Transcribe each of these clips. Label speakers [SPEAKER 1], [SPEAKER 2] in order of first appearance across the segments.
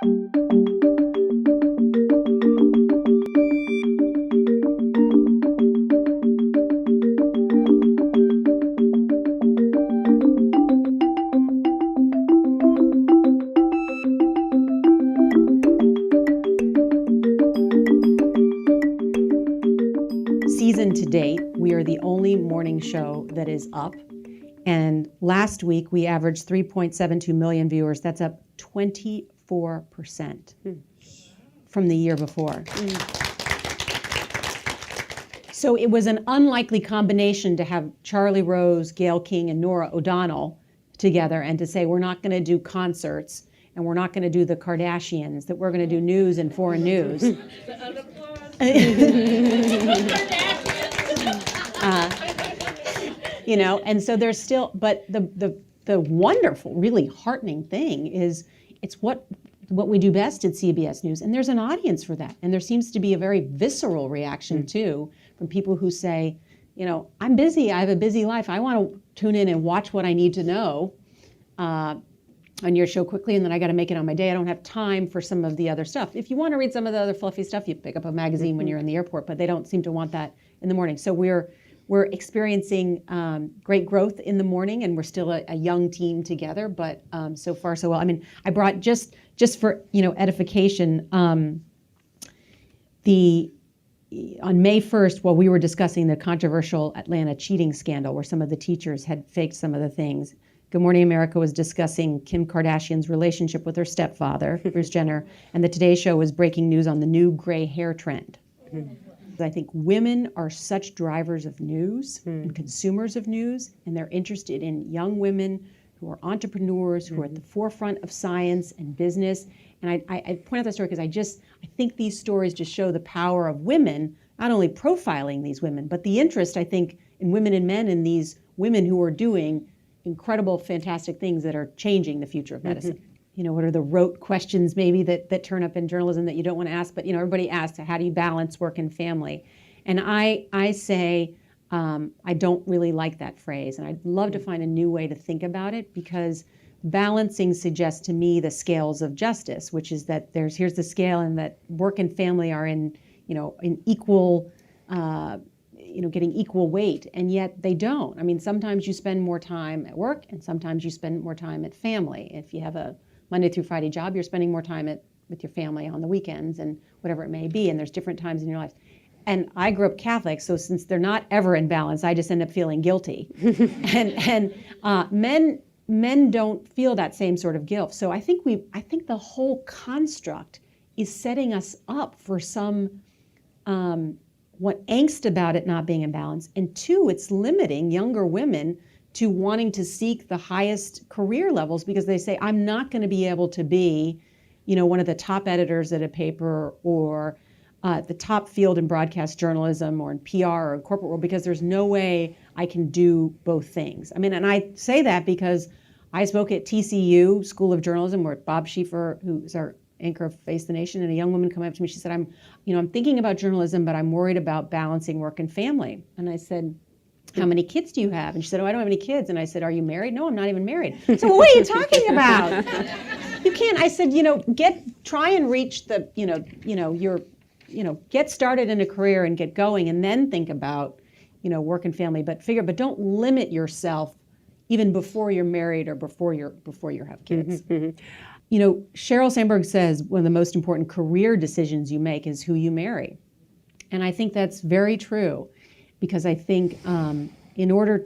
[SPEAKER 1] Season to date, we are the only morning show that is up. And last week, we averaged 3.72 million viewers. That's up 24% from the year before. So it was an unlikely combination to have Charlie Rose, Gayle King, and Norah O'Donnell together and to say, we're not going to do concerts and we're not going to do the Kardashians, that we're going to do news and foreign news. You know, and so there's still, but the wonderful, really heartening thing is it's what we do best at CBS News, and there's an audience for that. And there seems to be a very visceral reaction too from people who say, you know, I'm busy, I have a busy life, I want to tune in and watch what I need to know on your show quickly, and then I got to make it on my day. I don't have time for some of the other stuff. If you want to read some of the other fluffy stuff, you pick up a magazine when you're in the airport, but they don't seem to want that in the morning. So we're experiencing great growth in the morning, and we're still a young team together, but so far so well. I mean, I brought just for, you know, edification, on May 1st, while we were discussing the controversial Atlanta cheating scandal where some of the teachers had faked some of the things, Good Morning America was discussing Kim Kardashian's relationship with her stepfather, Bruce Jenner, and the Today Show was breaking news on the new gray hair trend. I think women are such drivers of news and consumers of news, and they're interested in young women who are entrepreneurs, who are at the forefront of science and business. And I point out that story because I think these stories just show the power of women, not only profiling these women, but the interest, I think, in women and men and these women who are doing incredible, fantastic things that are changing the future of medicine. You know, what are the rote questions maybe that turn up in journalism that you don't want to ask, but you know, everybody asks, how do you balance work and family? And I say, I don't really like that phrase, and I'd love to find a new way to think about it, because balancing suggests to me the scales of justice, which is that here's the scale, and that work and family are in equal, getting equal weight, and yet they don't. I mean, sometimes you spend more time at work, and sometimes you spend more time at family. If you have a Monday through Friday job, you're spending more time with your family on the weekends and whatever it may be, and there's different times in your life. And I grew up Catholic, so since they're not ever in balance, I just end up feeling guilty. and men don't feel that same sort of guilt. So I think the whole construct is setting us up for some angst about it not being in balance, and two, it's limiting younger women to wanting to seek the highest career levels because they say, I'm not going to be able to be, one of the top editors at a paper or the top field in broadcast journalism or in PR or in corporate world, because there's no way I can do both things. I mean, and I say that because I spoke at TCU School of Journalism, where Bob Schieffer, who's our anchor of Face the Nation, and a young woman came up to me. She said, I'm thinking about journalism, but I'm worried about balancing work and family. And I said, how many kids do you have? And she said, I don't have any kids. And I said, are you married? No, I'm not even married. So what are you talking about? You can't. I said, try and reach the, get started in a career and get going, and then think about, work and family. But don't limit yourself even before you're married or before you have kids. Sheryl Sandberg says one of the most important career decisions you make is who you marry. And I think that's very true, because I think in order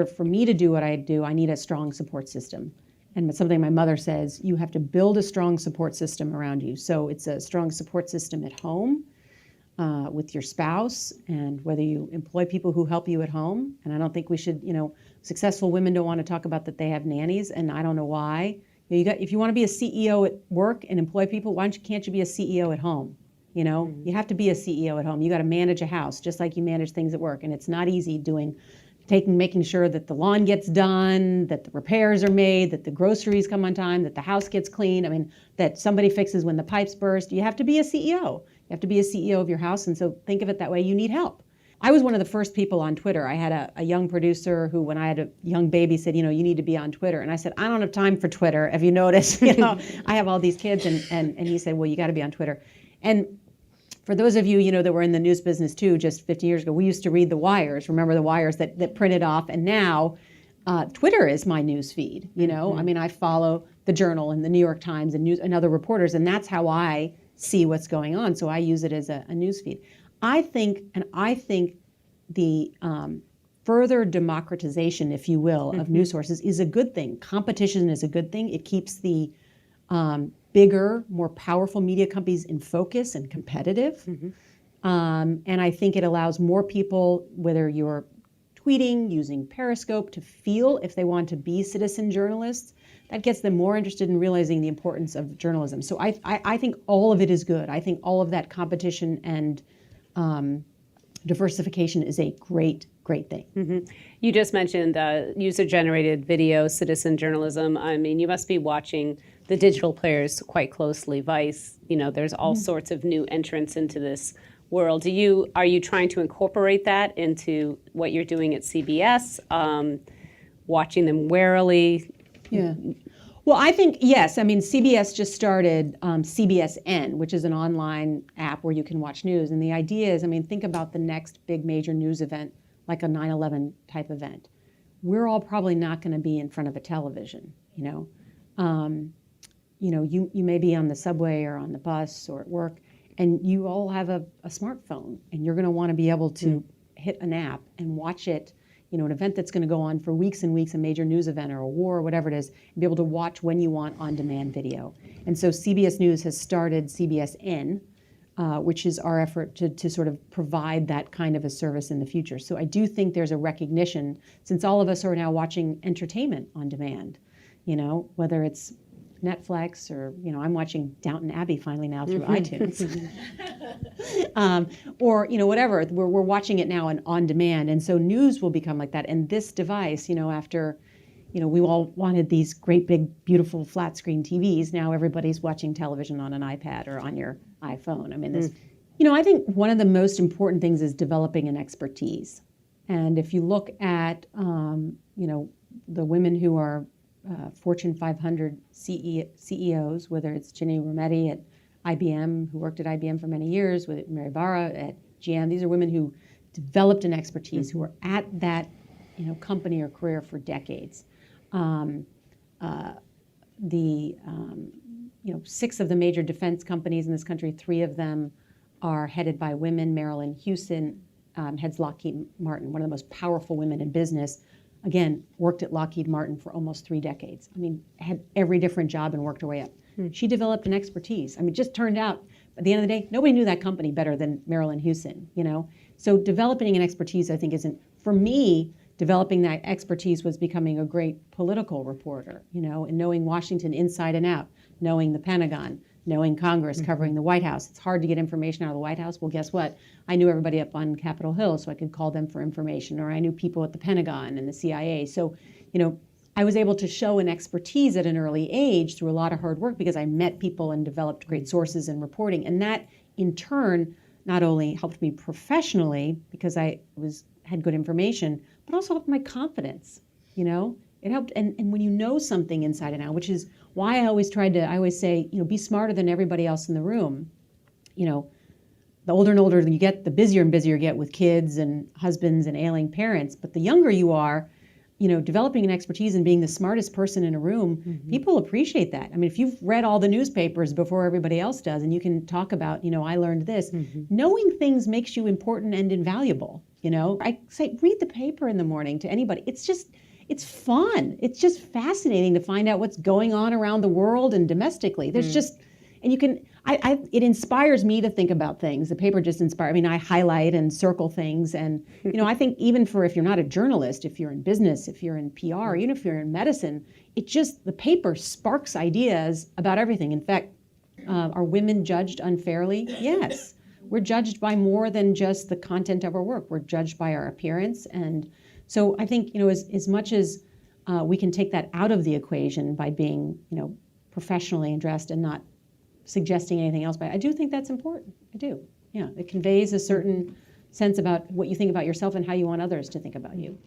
[SPEAKER 1] for me to do what I do, I need a strong support system. And it's something my mother says, you have to build a strong support system around you. So it's a strong support system at home with your spouse, and whether you employ people who help you at home. And I don't think we should, successful women don't want to talk about that they have nannies, and I don't know why. If you want to be a CEO at work and employ people, can't you be a CEO at home? You have to be a CEO at home. You got to manage a house just like you manage things at work. And it's not easy making sure that the lawn gets done, that the repairs are made, that the groceries come on time, that the house gets cleaned. I mean, that somebody fixes when the pipes burst. You have to be a CEO. You have to be a CEO of your house. And so think of it that way. You need help. I was one of the first people on Twitter. I had a young producer who, when I had a young baby, said, you know, you need to be on Twitter. And I said, I don't have time for Twitter. If you notice, you know, I have all these kids. And he said, well, you got to be on Twitter. And for those of you, you know, that were in the news business too, just 50 years ago, we used to read the wires. Remember the wires that printed off? And now Twitter is my news feed. You know, I mean, I follow the Journal and the New York Times and other reporters, and that's how I see what's going on. So I use it as a news feed. I think the further democratization, if you will, of news sources is a good thing. Competition is a good thing. It keeps the bigger, more powerful media companies in focus and competitive. And I think it allows more people, whether you're tweeting, using Periscope, to feel if they want to be citizen journalists. That gets them more interested in realizing the importance of journalism. So I think all of it is good. I think all of that competition and diversification is a great thing.
[SPEAKER 2] You just mentioned user-generated video, citizen journalism. I mean, you must be watching the digital players quite closely. Vice, you know, there's all sorts of new entrants into this world. Are you trying to incorporate that into what you're doing at CBS? Watching them warily?
[SPEAKER 1] Yeah. Well, I think, yes. I mean, CBS just started CBSN, which is an online app where you can watch news. And the idea is, I mean, think about the next big major news event, like a 9/11 type event. We're all probably not going to be in front of a television, you know. You may be on the subway or on the bus or at work, and you all have a smartphone, and you're going to want to be able to hit an app and watch it, you know, an event that's going to go on for weeks and weeks, a major news event or a war or whatever it is, and be able to watch when you want on-demand video. And so CBS News has started CBSN, which is our effort to sort of provide that kind of a service in the future. So I do think there's a recognition, since all of us are now watching entertainment on demand, you know, whether it's Netflix or, you know, I'm watching Downton Abbey finally now through iTunes. Or, you know, whatever. We're watching it now on demand. And so news will become like that. And this device, you know, after, you know, we all wanted these great, big, beautiful flat screen TVs. Now everybody's watching television on an iPad or on your iPhone. I mean, this, you know, I think one of the most important things is developing an expertise. And if you look at, you know, the women who are Fortune 500 CEOs, whether it's Ginny Rometty at IBM, who worked at IBM for many years, with Mary Barra at GM. These are women who developed an expertise, who were at that, you know, company or career for decades. You know, 6 of the major defense companies in this country, 3 of them are headed by women. Marilyn Houston heads Lockheed Martin, one of the most powerful women in business. Again, worked at Lockheed Martin for almost 3 decades. I mean, had every different job and worked her way up. She developed an expertise. I mean, it just turned out, at the end of the day, nobody knew that company better than Marilyn Houston, you know? So developing an expertise, I think, isn't, for me, developing that expertise was becoming a great political reporter, you know, and knowing Washington inside and out, knowing the Pentagon, knowing Congress, covering the White House. It's hard to get information out of the White House. Well, guess what? I knew everybody up on Capitol Hill, so I could call them for information, or I knew people at the Pentagon and the CIA. So, you know, I was able to show an expertise at an early age through a lot of hard work because I met people and developed great sources and reporting. And that, in turn, not only helped me professionally because I had good information, but also helped my confidence, you know? It helped, and when you know something inside and out, which is why I always say, you know, be smarter than everybody else in the room. You know, the older and older you get, the busier and busier you get with kids and husbands and ailing parents. But the younger you are, you know, developing an expertise and being the smartest person in a room, people appreciate that. I mean, if you've read all the newspapers before everybody else does, and you can talk about, you know, I learned this, knowing things makes you important and invaluable, you know? I say, read the paper in the morning to anybody. It's fun. It's just fascinating to find out what's going on around the world and domestically. There's just, and you can, it inspires me to think about things. The paper just inspires, I mean, I highlight and circle things. And, you know, I think even for if you're not a journalist, if you're in business, if you're in PR, even if you're in medicine, the paper sparks ideas about everything. In fact, are women judged unfairly? Yes. We're judged by more than just the content of our work. We're judged by our appearance. And so I think, you know, as much as we can take that out of the equation by being, you know, professionally dressed and not suggesting anything else, but I do think that's important. I do. Yeah, it conveys a certain sense about what you think about yourself and how you want others to think about you.